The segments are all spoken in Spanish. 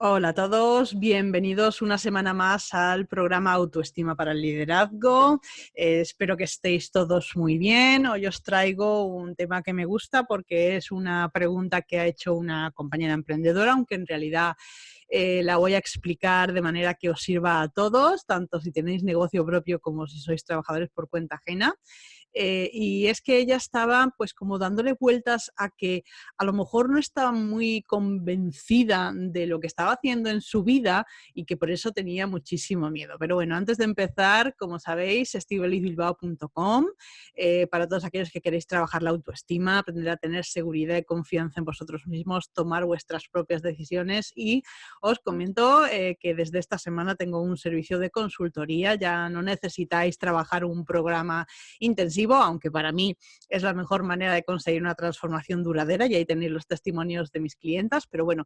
Hola a todos, bienvenidos una semana más al programa Autoestima para el Liderazgo. Espero que estéis todos muy bien. Hoy os traigo un tema que me gusta porque es una pregunta que ha hecho una compañera emprendedora, aunque en realidad la voy a explicar de manera que os sirva a todos, tanto si tenéis negocio propio como si sois trabajadores por cuenta ajena. Y es que ella estaba pues como dándole vueltas a que a lo mejor no estaba muy convencida de lo que estaba haciendo en su vida y que por eso tenía muchísimo miedo. Pero bueno, antes de empezar, como sabéis, estivalizbilbao.com, para todos aquellos que queréis trabajar la autoestima, aprender a tener seguridad y confianza en vosotros mismos, tomar vuestras propias decisiones. Y os comento que desde esta semana tengo un servicio de consultoría. Ya no necesitáis trabajar un programa intensivo, aunque para mí es la mejor manera de conseguir una transformación duradera, y ahí tenéis los testimonios de mis clientas. Pero bueno,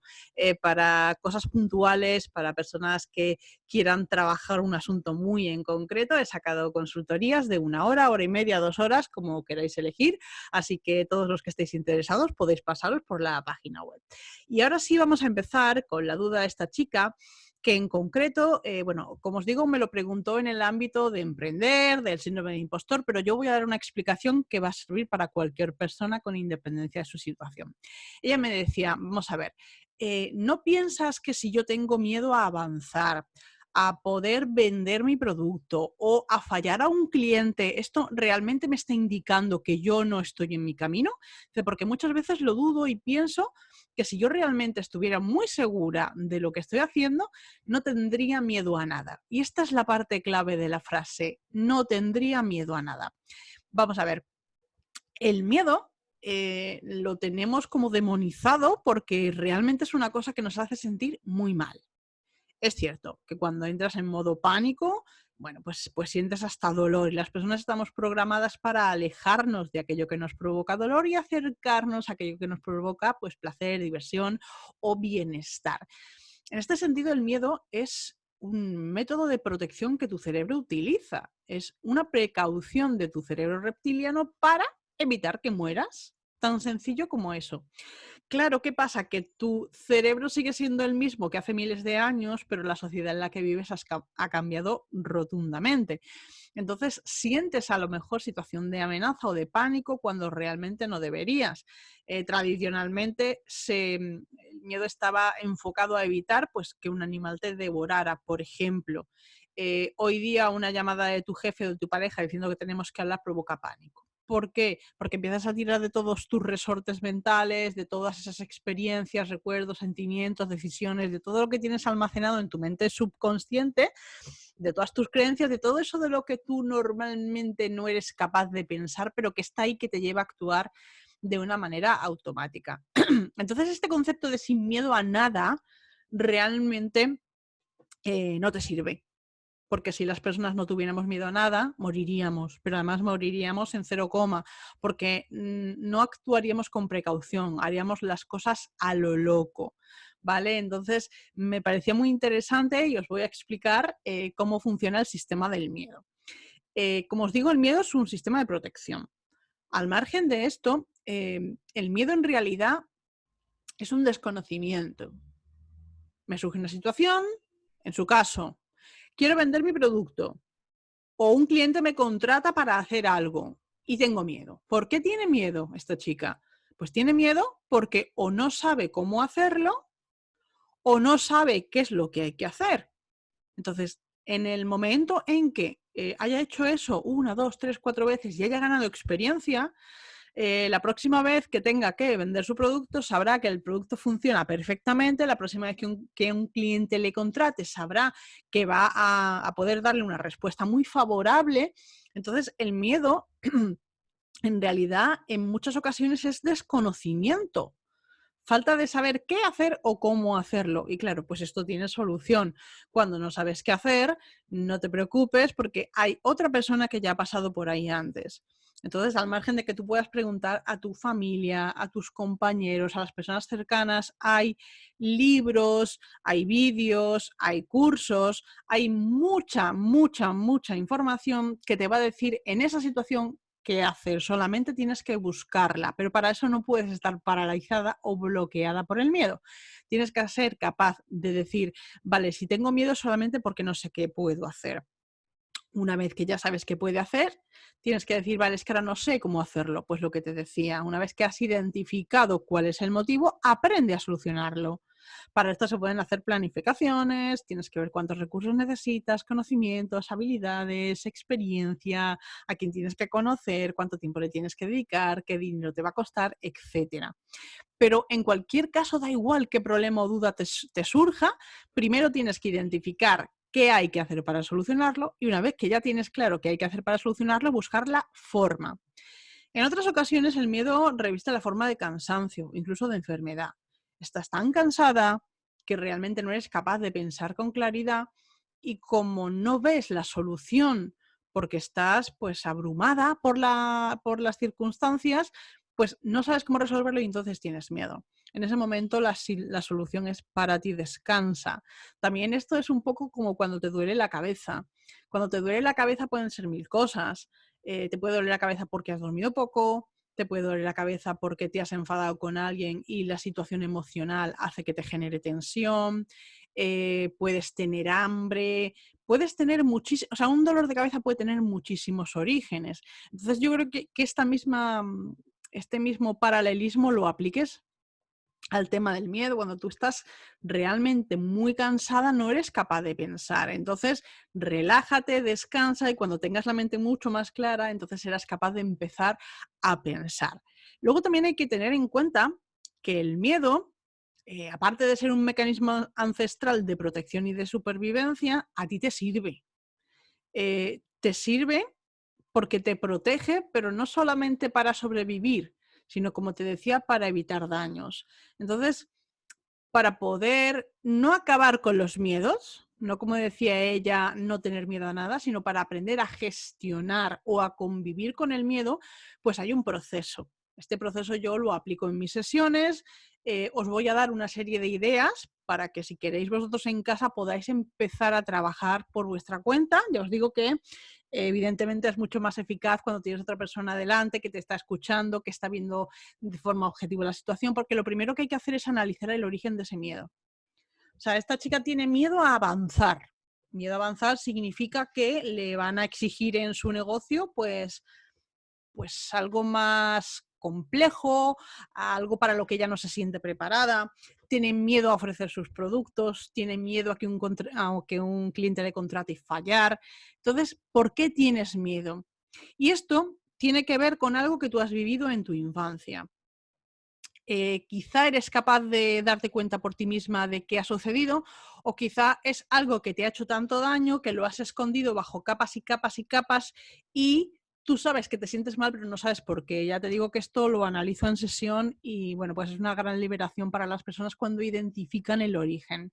para cosas puntuales, para personas que quieran trabajar un asunto muy en concreto, he sacado consultorías de 1 hora, hora y media, 2 horas, como queráis elegir. Así que todos los que estéis interesados podéis pasaros por la página web. Y ahora sí vamos a empezar con la duda de esta chica, que en concreto, bueno, como os digo, me lo preguntó en el ámbito de emprender, del síndrome de impostor, pero yo voy a dar una explicación que va a servir para cualquier persona con independencia de su situación. Ella me decía, vamos a ver, ¿no piensas que si yo tengo miedo a avanzar, a poder vender mi producto o a fallar a un cliente, esto realmente me está indicando que yo no estoy en mi camino? Porque muchas veces lo dudo y pienso que si yo realmente estuviera muy segura de lo que estoy haciendo, no tendría miedo a nada. Y esta es la parte clave de la frase, no tendría miedo a nada. Vamos a ver, el miedo lo tenemos como demonizado porque realmente es una cosa que nos hace sentir muy mal. Es cierto que cuando entras en modo pánico, bueno, pues sientes hasta dolor, y las personas estamos programadas para alejarnos de aquello que nos provoca dolor y acercarnos a aquello que nos provoca pues placer, diversión o bienestar. En este sentido, el miedo es un método de protección que tu cerebro utiliza. Es una precaución de tu cerebro reptiliano para evitar que mueras. Tan sencillo como eso. Claro, ¿qué pasa? Que tu cerebro sigue siendo el mismo que hace miles de años, pero la sociedad en la que vives ha cambiado rotundamente. Entonces, sientes a lo mejor situación de amenaza o de pánico cuando realmente no deberías. Tradicionalmente, el miedo estaba enfocado a evitar pues, que un animal te devorara, por ejemplo. Hoy día una llamada de tu jefe o de tu pareja diciendo que tenemos que hablar provoca pánico. ¿Por qué? Porque empiezas a tirar de todos tus resortes mentales, de todas esas experiencias, recuerdos, sentimientos, decisiones, de todo lo que tienes almacenado en tu mente subconsciente, de todas tus creencias, de todo eso de lo que tú normalmente no eres capaz de pensar, pero que está ahí, que te lleva a actuar de una manera automática. Entonces, este concepto de sin miedo a nada realmente no te sirve. Porque si las personas no tuviéramos miedo a nada, moriríamos, pero además moriríamos en 0, porque no actuaríamos con precaución, haríamos las cosas a lo loco, ¿vale? Entonces, me parecía muy interesante y os voy a explicar cómo funciona el sistema del miedo. Como os digo, el miedo es un sistema de protección. Al margen de esto, el miedo en realidad es un desconocimiento. Me surge una situación, en su caso, quiero vender mi producto, o un cliente me contrata para hacer algo y tengo miedo. ¿Por qué tiene miedo esta chica? Pues tiene miedo porque o no sabe cómo hacerlo o no sabe qué es lo que hay que hacer. Entonces, en el momento en que haya hecho eso 1, 2, 3, 4 veces y haya ganado experiencia, la próxima vez que tenga que vender su producto sabrá que el producto funciona perfectamente. La próxima vez que un cliente le contrate sabrá que va a poder darle una respuesta muy favorable. Entonces, el miedo en realidad en muchas ocasiones es desconocimiento. Falta de saber qué hacer o cómo hacerlo. Y claro, pues esto tiene solución. Cuando no sabes qué hacer, no te preocupes porque hay otra persona que ya ha pasado por ahí antes. Entonces, al margen de que tú puedas preguntar a tu familia, a tus compañeros, a las personas cercanas, hay libros, hay vídeos, hay cursos, hay mucha, mucha, mucha información que te va a decir en esa situación qué hacer, solamente tienes que buscarla, pero para eso no puedes estar paralizada o bloqueada por el miedo. Tienes que ser capaz de decir, vale, si tengo miedo solamente porque no sé qué puedo hacer. Una vez que ya sabes qué puede hacer, tienes que decir, vale, es que ahora no sé cómo hacerlo. Pues lo que te decía, una vez que has identificado cuál es el motivo, aprende a solucionarlo. Para esto se pueden hacer planificaciones, tienes que ver cuántos recursos necesitas, conocimientos, habilidades, experiencia, a quién tienes que conocer, cuánto tiempo le tienes que dedicar, qué dinero te va a costar, etcétera. Pero en cualquier caso, da igual qué problema o duda te surja, primero tienes que identificar qué hay que hacer para solucionarlo y una vez que ya tienes claro qué hay que hacer para solucionarlo, buscar la forma. En otras ocasiones el miedo reviste la forma de cansancio, incluso de enfermedad. Estás tan cansada que realmente no eres capaz de pensar con claridad y como no ves la solución porque estás pues abrumada por las circunstancias, pues no sabes cómo resolverlo y entonces tienes miedo. En ese momento la solución es para ti, descansa. También esto es un poco como cuando te duele la cabeza. Cuando te duele la cabeza pueden ser mil cosas. Te puede doler la cabeza porque has dormido poco, te puede doler la cabeza porque te has enfadado con alguien y la situación emocional hace que te genere tensión, puedes tener hambre, puedes tener muchísimos, o sea, un dolor de cabeza puede tener muchísimos orígenes. Entonces yo creo que este mismo paralelismo lo apliques al tema del miedo. Cuando tú estás realmente muy cansada, no eres capaz de pensar. Entonces, relájate, descansa y cuando tengas la mente mucho más clara, entonces serás capaz de empezar a pensar. Luego también hay que tener en cuenta que el miedo, aparte de ser un mecanismo ancestral de protección y de supervivencia, a ti te sirve. Te sirve porque te protege, pero no solamente para sobrevivir, sino, como te decía, para evitar daños. Entonces, para poder no acabar con los miedos, no como decía ella, no tener miedo a nada, sino para aprender a gestionar o a convivir con el miedo, pues hay un proceso. Este proceso yo lo aplico en mis sesiones, os voy a dar una serie de ideas para que si queréis vosotros en casa podáis empezar a trabajar por vuestra cuenta. Ya os digo que evidentemente es mucho más eficaz cuando tienes otra persona delante que te está escuchando, que está viendo de forma objetiva la situación, porque lo primero que hay que hacer es analizar el origen de ese miedo. O sea, esta chica tiene miedo a avanzar. Miedo a avanzar significa que le van a exigir en su negocio, pues algo más complejo, algo para lo que ella no se siente preparada, tienen miedo a ofrecer sus productos, tienen miedo a que un cliente le contrate y fallar. Entonces, ¿por qué tienes miedo? Y esto tiene que ver con algo que tú has vivido en tu infancia. Quizá eres capaz de darte cuenta por ti misma de qué ha sucedido o quizá es algo que te ha hecho tanto daño que lo has escondido bajo capas y capas y capas y tú sabes que te sientes mal pero no sabes por qué. Ya te digo que esto lo analizo en sesión y bueno, pues es una gran liberación para las personas cuando identifican el origen.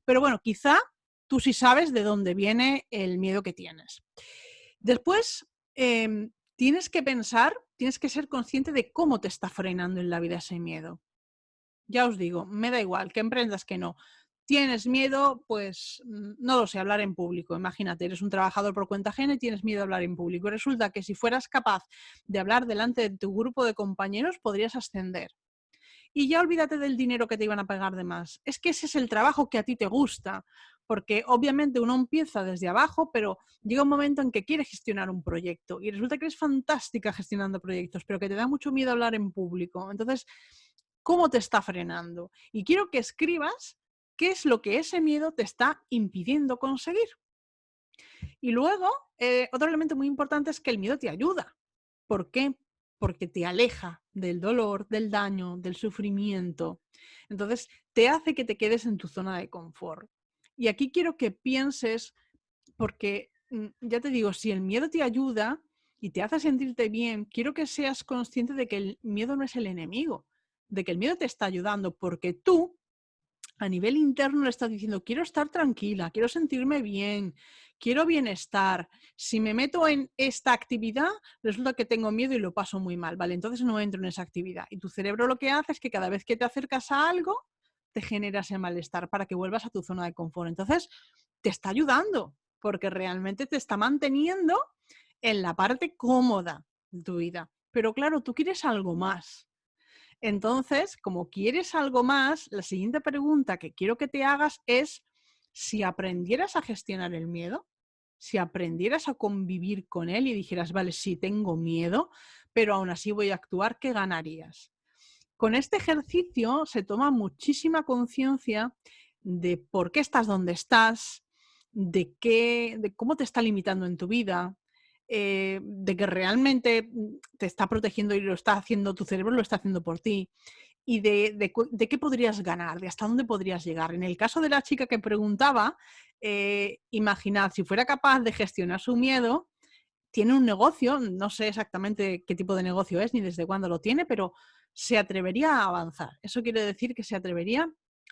Pero bueno, quizá tú sí sabes de dónde viene el miedo que tienes. Después, tienes que pensar, tienes que ser consciente de cómo te está frenando en la vida ese miedo. Ya os digo, me da igual, que emprendas que no. Tienes miedo, pues no lo sé, hablar en público. Imagínate, eres un trabajador por cuenta ajena y tienes miedo a hablar en público. Y resulta que si fueras capaz de hablar delante de tu grupo de compañeros, podrías ascender. Y ya olvídate del dinero que te iban a pagar de más. Es que ese es el trabajo que a ti te gusta, porque obviamente uno empieza desde abajo, pero llega un momento en que quiere gestionar un proyecto y resulta que eres fantástica gestionando proyectos, pero que te da mucho miedo hablar en público. Entonces, ¿cómo te está frenando? Y quiero que escribas qué es lo que ese miedo te está impidiendo conseguir. Y luego, otro elemento muy importante es que el miedo te ayuda. ¿Por qué? Porque te aleja del dolor, del daño, del sufrimiento. Entonces, te hace que te quedes en tu zona de confort. Y aquí quiero que pienses, porque ya te digo, si el miedo te ayuda y te hace sentirte bien, quiero que seas consciente de que el miedo no es el enemigo, de que el miedo te está ayudando, porque tú a nivel interno le estás diciendo, quiero estar tranquila, quiero sentirme bien, quiero bienestar. Si me meto en esta actividad, resulta que tengo miedo y lo paso muy mal, ¿vale? Entonces no entro en esa actividad. Y tu cerebro lo que hace es que cada vez que te acercas a algo, te genera ese malestar para que vuelvas a tu zona de confort. Entonces, te está ayudando, porque realmente te está manteniendo en la parte cómoda. en tu vida. Pero claro, tú quieres algo más. Entonces, como quieres algo más, la siguiente pregunta que quiero que te hagas es si aprendieras a gestionar el miedo, si aprendieras a convivir con él y dijeras, vale, sí, tengo miedo, pero aún así voy a actuar, ¿qué ganarías? Con este ejercicio se toma muchísima conciencia de por qué estás donde estás, de cómo te está limitando en tu vida, de que realmente te está protegiendo y lo está haciendo, tu cerebro lo está haciendo por ti, y de qué podrías ganar, de hasta dónde podrías llegar. En el caso de la chica que preguntaba, imaginad, si fuera capaz de gestionar su miedo, tiene un negocio, no sé exactamente qué tipo de negocio es ni desde cuándo lo tiene, pero se atrevería a avanzar. Eso quiere decir que se atrevería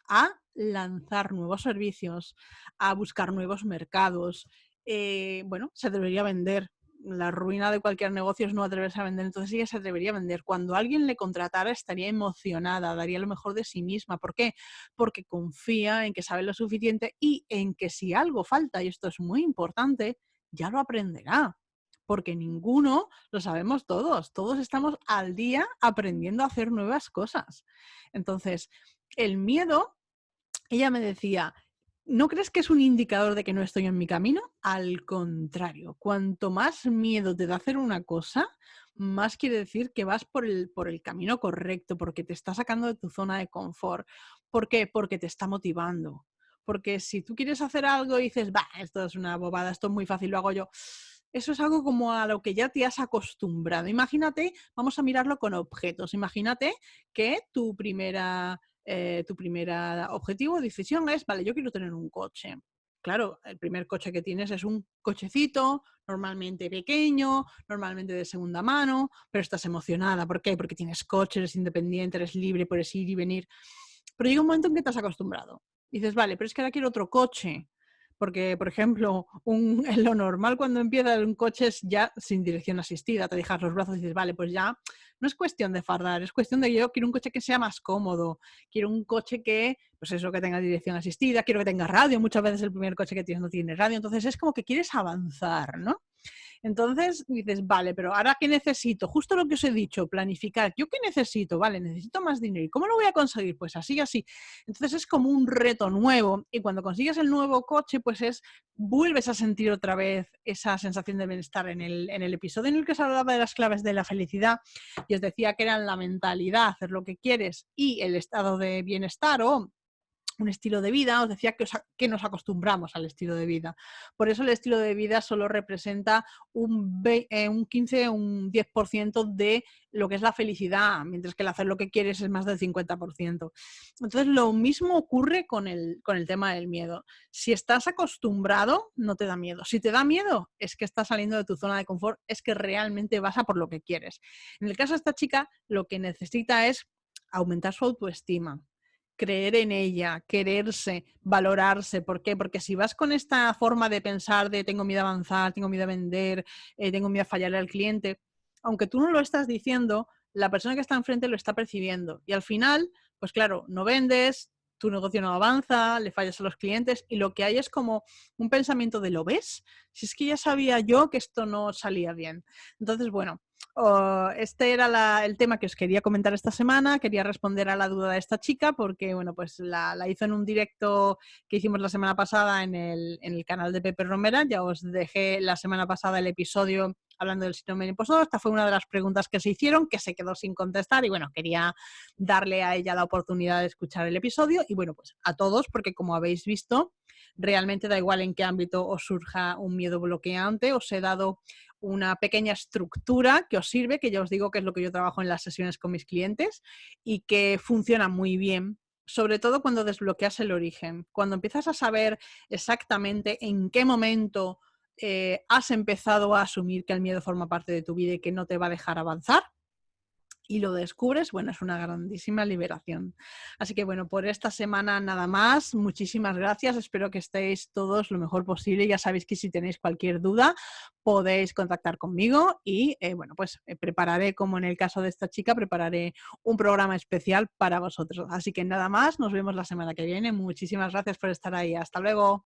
a lanzar nuevos servicios, a buscar nuevos mercados. Bueno, se atrevería a vender. La ruina de cualquier negocio es no atreverse a vender, entonces ella se atrevería a vender. Cuando alguien le contratara estaría emocionada, daría lo mejor de sí misma. ¿Por qué? Porque confía en que sabe lo suficiente y en que si algo falta, y esto es muy importante, ya lo aprenderá, porque ninguno lo sabemos todos. Todos estamos al día aprendiendo a hacer nuevas cosas. Entonces, el miedo, ella me decía, ¿no crees que es un indicador de que no estoy en mi camino? Al contrario, cuanto más miedo te da hacer una cosa, más quiere decir que vas por el camino correcto, porque te está sacando de tu zona de confort. ¿Por qué? Porque te está motivando. Porque si tú quieres hacer algo y dices, va, esto es una bobada, esto es muy fácil, lo hago yo, eso es algo como a lo que ya te has acostumbrado. Imagínate, vamos a mirarlo con objetos. Imagínate que tu primera objetivo o decisión es, vale, yo quiero tener un coche. Claro, el primer coche que tienes es un cochecito, normalmente pequeño, normalmente de segunda mano, pero estás emocionada. ¿Por qué? Porque tienes coche, eres independiente, eres libre, puedes ir y venir. Pero llega un momento en que te has acostumbrado. Dices, vale, pero es que ahora quiero otro coche. Porque, por ejemplo, en lo normal cuando empieza un coche es ya sin dirección asistida, te dejas los brazos y dices, vale, pues ya no es cuestión de fardar, es cuestión de que yo quiero un coche que sea más cómodo, quiero un coche que, pues eso, que tenga dirección asistida, quiero que tenga radio, muchas veces el primer coche que tienes no tiene radio, entonces es como que quieres avanzar, ¿no? Entonces dices, vale, pero ahora ¿qué necesito? Justo lo que os he dicho, planificar. ¿Yo qué necesito? Vale, necesito más dinero. ¿Y cómo lo voy a conseguir? Pues así, así. Entonces es como un reto nuevo y cuando consigues el nuevo coche, pues vuelves a sentir otra vez esa sensación de bienestar. En el episodio en el que os hablaba de las claves de la felicidad y os decía que eran la mentalidad, hacer lo que quieres y el estado de bienestar o un estilo de vida, os decía que nos acostumbramos al estilo de vida. Por eso el estilo de vida solo representa un 15, un 10% de lo que es la felicidad, mientras que el hacer lo que quieres es más del 50%. Entonces, lo mismo ocurre con el tema del miedo. Si estás acostumbrado, no te da miedo. Si te da miedo, es que estás saliendo de tu zona de confort, es que realmente vas a por lo que quieres. En el caso de esta chica, lo que necesita es aumentar su autoestima, creer en ella, quererse, valorarse. ¿Por qué? Porque si vas con esta forma de pensar de tengo miedo a avanzar, tengo miedo a vender, tengo miedo a fallarle al cliente, aunque tú no lo estás diciendo, la persona que está enfrente lo está percibiendo. Y al final, pues claro, no vendes, tu negocio no avanza, le fallas a los clientes y lo que hay es como un pensamiento de ¿lo ves? Si es que ya sabía yo que esto no salía bien. Entonces, bueno, este era el tema que os quería comentar esta semana. Quería responder a la duda de esta chica porque, bueno, pues la hizo en un directo que hicimos la semana pasada en el canal de Pepe Romera. Ya os dejé la semana pasada el episodio hablando del síndrome del impostor. Esta fue una de las preguntas que se hicieron, que se quedó sin contestar y, bueno, quería darle a ella la oportunidad de escuchar el episodio y, bueno, pues a todos, porque como habéis visto, realmente da igual en qué ámbito os surja un miedo bloqueante, os he dado una pequeña estructura que os sirve, que ya os digo que es lo que yo trabajo en las sesiones con mis clientes y que funciona muy bien, sobre todo cuando desbloqueas el origen, cuando empiezas a saber exactamente en qué momento has empezado a asumir que el miedo forma parte de tu vida y que no te va a dejar avanzar y lo descubres, bueno, es una grandísima liberación. Así que, bueno, por esta semana nada más. Muchísimas gracias. Espero que estéis todos lo mejor posible. Ya sabéis que si tenéis cualquier duda podéis contactar conmigo y, bueno, pues prepararé, como en el caso de esta chica, prepararé un programa especial para vosotros. Así que nada más, nos vemos la semana que viene. Muchísimas gracias por estar ahí. Hasta luego.